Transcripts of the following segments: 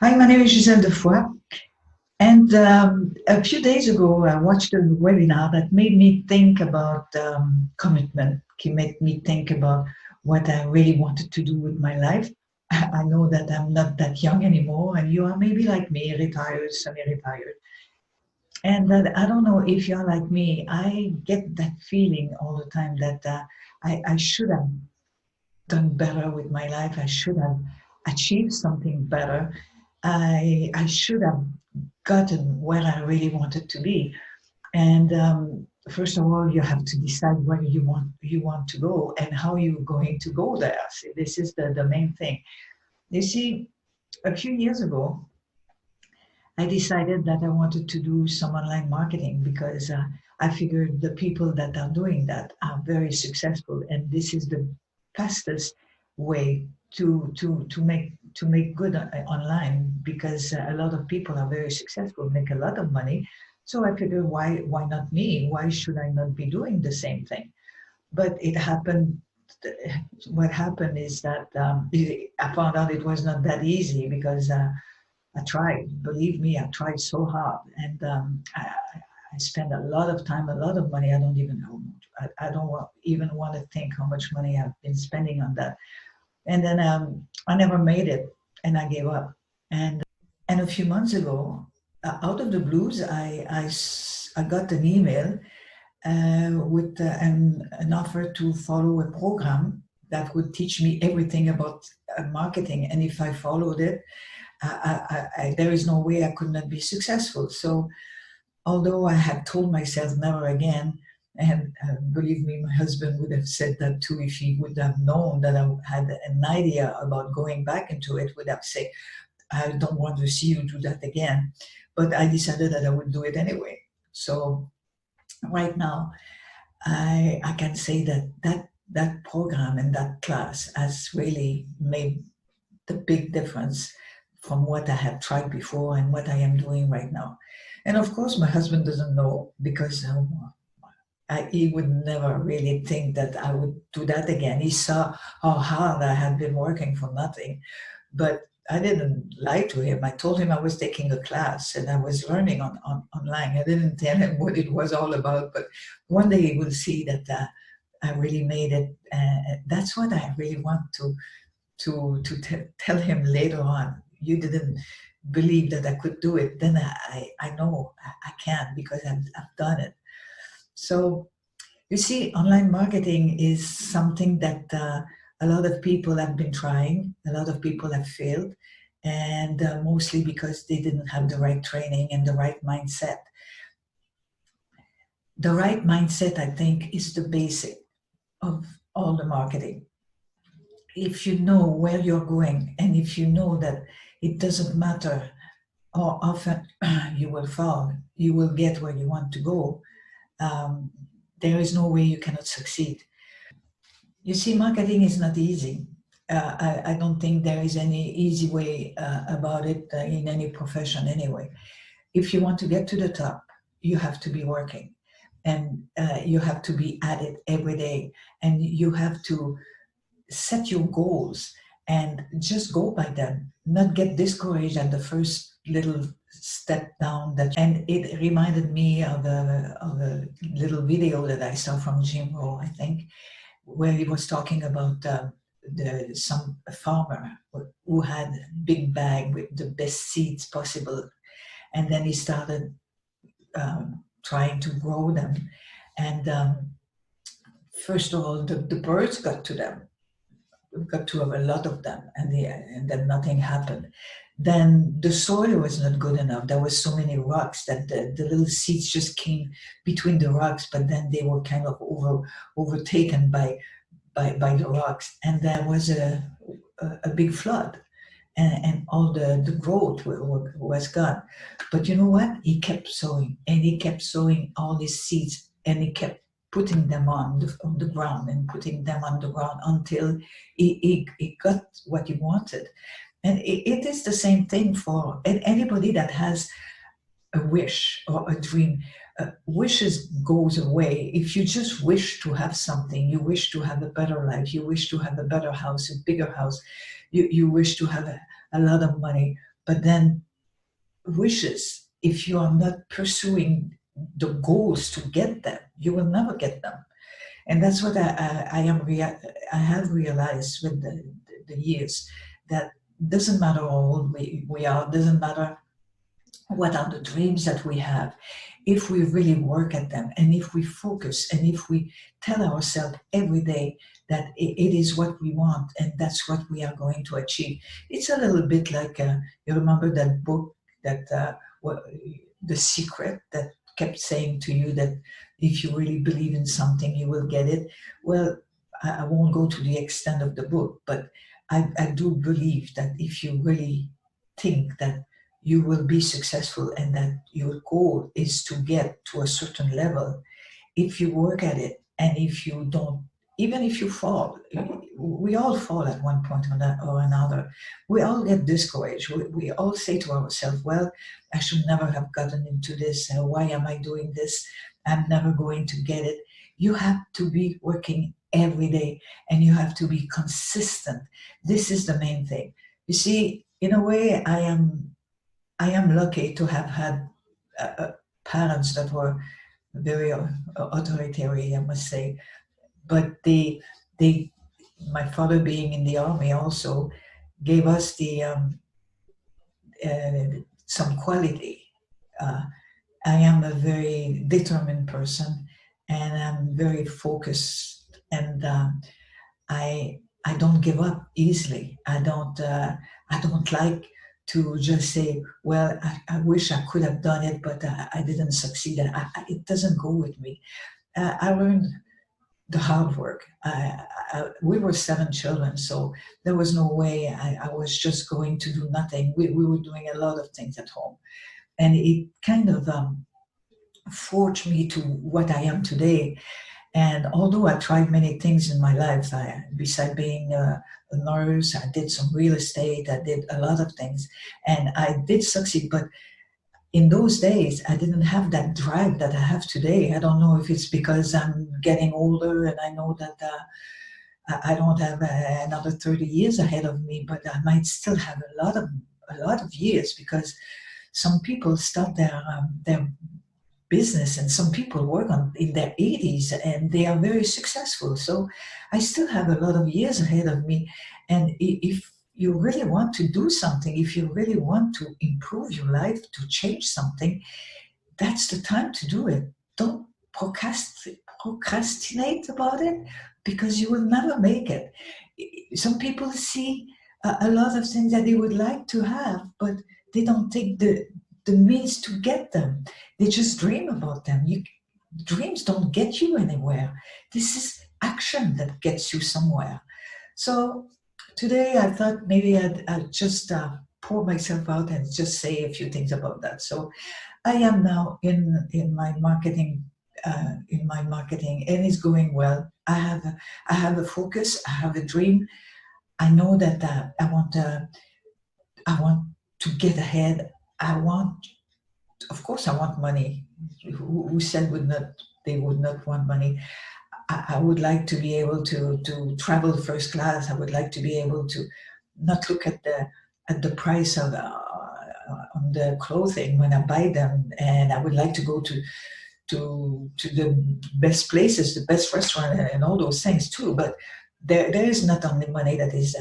Hi, my name is Gisèle Defoy, and a few days ago I watched a webinar that made me think about commitment. It made me think about what I really wanted to do with my life. I know that I'm not that young anymore, and you are maybe like me, retired, semi-retired. And I don't know if you're like me. I get that feeling all the time that I should have done better with my life. I should have achieved something better. I should have gotten where I really wanted to be. And first of all, you have to decide where you want to go and how you're going to go there. See, this is the main thing. You see, a few years ago, I decided that I wanted to do some online marketing because I figured the people that are doing that are very successful, and this is the fastest way to make good online because a lot of people are very successful, make a lot of money. So I figured, why not me? Why should I not be doing the same thing? But it happened. What happened is that I found out it was not that easy because. I tried, believe me, I tried so hard. And I spent a lot of time, a lot of money. I don't even know. I don't even want to think how much money I've been spending on that. And then I never made it and I gave up. And a few months ago, out of the blues, I got an email with an offer to follow a program that would teach me everything about marketing. And if I followed it, there is no way I could not be successful. So although I had told myself never again, and believe me, my husband would have said that too if he would have known that I had an idea about going back into it, would have said, I don't want to see you do that again. But I decided that I would do it anyway. So right now, I can say that program and that class has really made the big difference from what I had tried before and what I am doing right now. And of course, my husband doesn't know because he would never really think that I would do that again. He saw how hard I had been working for nothing. But I didn't lie to him. I told him I was taking a class and I was learning online. I didn't tell him what it was all about, but one day he will see that I really made it. That's what I really want to tell him later on. You didn't believe that I could do it. Then I know I can because I've done it. So you see, online marketing is something that a lot of people have been trying, a lot of people have failed, and mostly because they didn't have the right training and the right mindset. The right mindset, I think, is the basic of all the marketing. If you know where you're going and if you know that it doesn't matter how often you will fall, you will get where you want to go. Um, there is no way you cannot succeed. You see, marketing is not easy. I don't think there is any easy way about it in any profession anyway. If you want to get to the top, you have to be working and you have to be at it every day and you have to set your goals and just go by them, not get discouraged at the first little step down. And it reminded me of a little video that I saw from Jim Rohn, I think, where he was talking about some farmer who had a big bag with the best seeds possible, and then he started trying to grow them. And first of all, the birds got to them. We got to have a lot of them, and then nothing happened. Then the soil was not good enough. There was so many rocks that the little seeds just came between the rocks, but then they were kind of overtaken by the rocks, and there was a big flood, and all the growth was gone. But you know what? He kept sowing, and he kept sowing all these seeds, and he kept putting them on the ground and putting them on the ground until he got what he wanted. And it is the same thing for anybody that has a wish or a dream. Wishes goes away. If you just wish to have something, you wish to have a better life, you wish to have a better house, a bigger house, you wish to have a lot of money, But then wishes, if you are not pursuing the goals to get them, you will never get them. And that's what I have realized with the years, that doesn't matter how old we are, doesn't matter what are the dreams that we have. If we really work at them, and if we focus, and if we tell ourselves every day that it is what we want and that's what we are going to achieve. It's a little bit like, you remember that book that The Secret, that kept saying to you that if you really believe in something, you will get it. Well, I won't go to the extent of the book, but I do believe that if you really think that you will be successful and that your goal is to get to a certain level, if you work at it, and if you don't, even if you fall, we all fall at one point or another. We all get discouraged. We all say to ourselves, well, I should never have gotten into this. Why am I doing this? I'm never going to get it. You have to be working every day, and you have to be consistent. This is the main thing. You see, in a way, I am lucky to have had parents that were very authoritarian, I must say. But they, my father being in the army also, gave us some quality. Uh, I am a very determined person, and I'm very focused, and I don't give up easily. I don't like to just say, well, I wish I could have done it, but I didn't succeed. It doesn't go with me. I learned the hard work. We were 7 children, so there was no way I was just going to do nothing. We were doing a lot of things at home, and it kind of forged me to what I am today. And although I tried many things in my life, besides being a nurse, I did some real estate, I did a lot of things, and I did succeed. But in those days, I didn't have that drive that I have today. I don't know if it's because I'm getting older and I know that I don't have another 30 years ahead of me, but I might still have a lot of years, because some people start their business, and some people work on in their 80s and they are very successful. So I still have a lot of years ahead of me. And if you really want to do something, if you really want to improve your life, to change something, that's the time to do it. Don't procrastinate about it, because you will never make it. Some people see a lot of things that they would like to have, but they don't take the means to get them. They just dream about them. Dreams don't get you anywhere. This is action that gets you somewhere. So today I thought maybe I'd just pour myself out and just say a few things about that. So I am now in my marketing, and it's going well. I have a focus. I have a dream. I know that I want to get ahead. I want, of course, I want money. Who said they would not want money? I would like to be able to travel first class. I would like to be able to not look at the price of on the clothing when I buy them, and I would like to go to the best places, the best restaurant, and all those things too. But there is not only money that is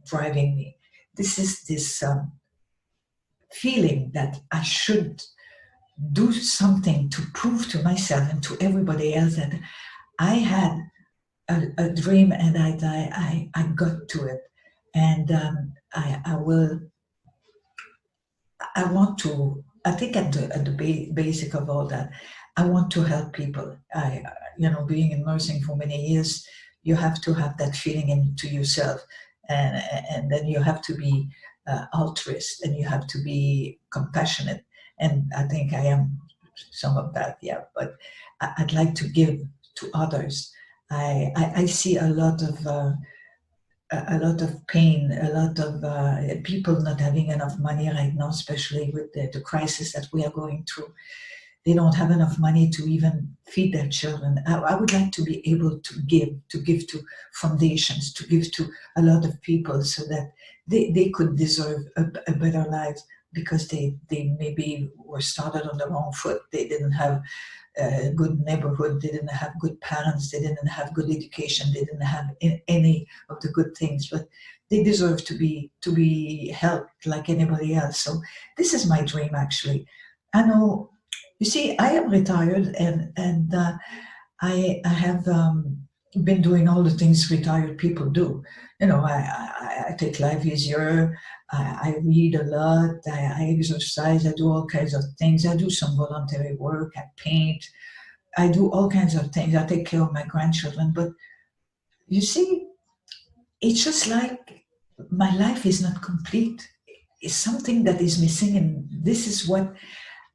driving me. This is this feeling that I should do something to prove to myself and to everybody else that I had a dream, and I got to it. And I will. I want to. I think at the basic of all that, I want to help people. Being in nursing for many years, you have to have that feeling into yourself, and then you have to be altruist, and you have to be compassionate. And I think I am some of that, yeah. But I'd like to give to others. I see a lot of pain, a lot of people not having enough money right now, especially with the crisis that we are going through. They don't have enough money to even feed their children. I would like to be able to give to foundations, to give to a lot of people, so that they could deserve a better life because they maybe were started on the wrong foot. They didn't have a good neighborhood, they didn't have good parents, they didn't have good education, they didn't have any of the good things, but they deserve to be helped like anybody else. So this is my dream, actually. I know, you see, I am retired, and I have been doing all the things retired people do. You know, I take life easier. I read a lot. I exercise. I do all kinds of things. I do some voluntary work. I paint. I do all kinds of things. I take care of my grandchildren. But you see, it's just like my life is not complete. It's something that is missing, and this is what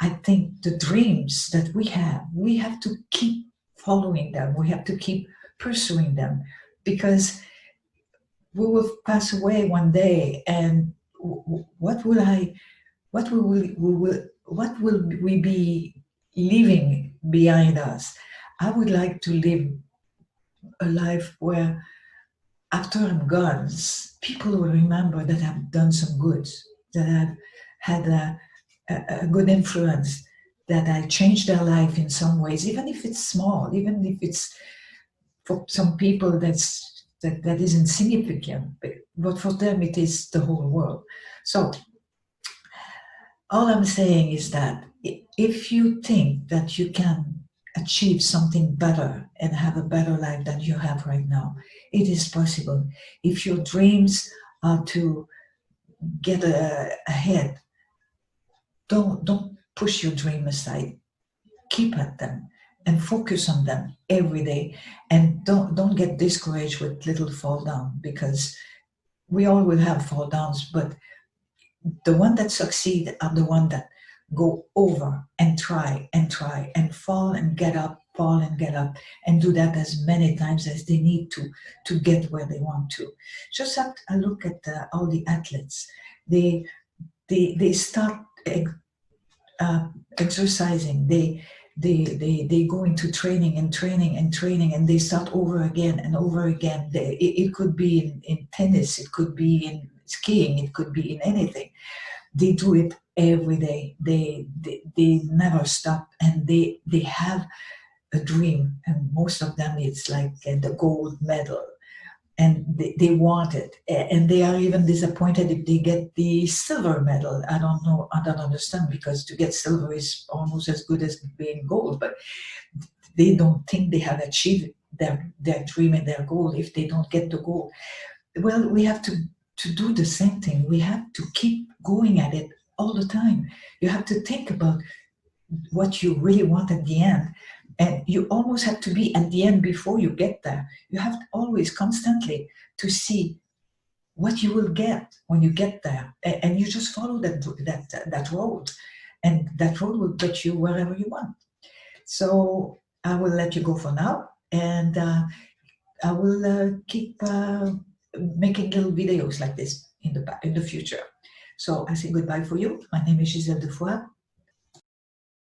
I think the dreams that we have to keep following them. We have to keep pursuing them because we will pass away one day. And what will I, what will we be leaving behind us? I would like to live a life where after I'm gone, people will remember that I've done some good, that I've had a good influence, that I changed their life in some ways, even if it's small, even if it's for some people that is insignificant, but for them it is the whole world. So all I'm saying is that if you think that you can achieve something better and have a better life than you have right now, it is possible. If your dreams are to get ahead, don't push your dream aside. Keep at them and focus on them every day, and don't get discouraged with little fall down, because we all will have fall downs, but the one that succeed are the one that go over and try and fall and get up, fall and get up, and do that as many times as they need to get where they want to. Just have a look at all the athletes. They start exercising. They go into training and they start over again and over again. It could be in tennis, it could be in skiing, it could be in anything. They do it every day. They never stop, and they have a dream, and most of them it's like the gold medal, and they want it, and they are even disappointed if they get the silver medal. I don't know, I don't understand, because to get silver is almost as good as being gold, but they don't think they have achieved their dream and their goal if they don't get the goal. Well, we have to do the same thing. We have to keep going at it all the time. You have to think about what you really want at the end, and you almost have to be at the end before you get there. You have to always constantly to see what you will get when you get there, and you just follow that road, and that road will get you wherever you want. So I will let you go for now, and I will keep making little videos like this in the future. So I say goodbye for you. My name is Gisèle Defoy.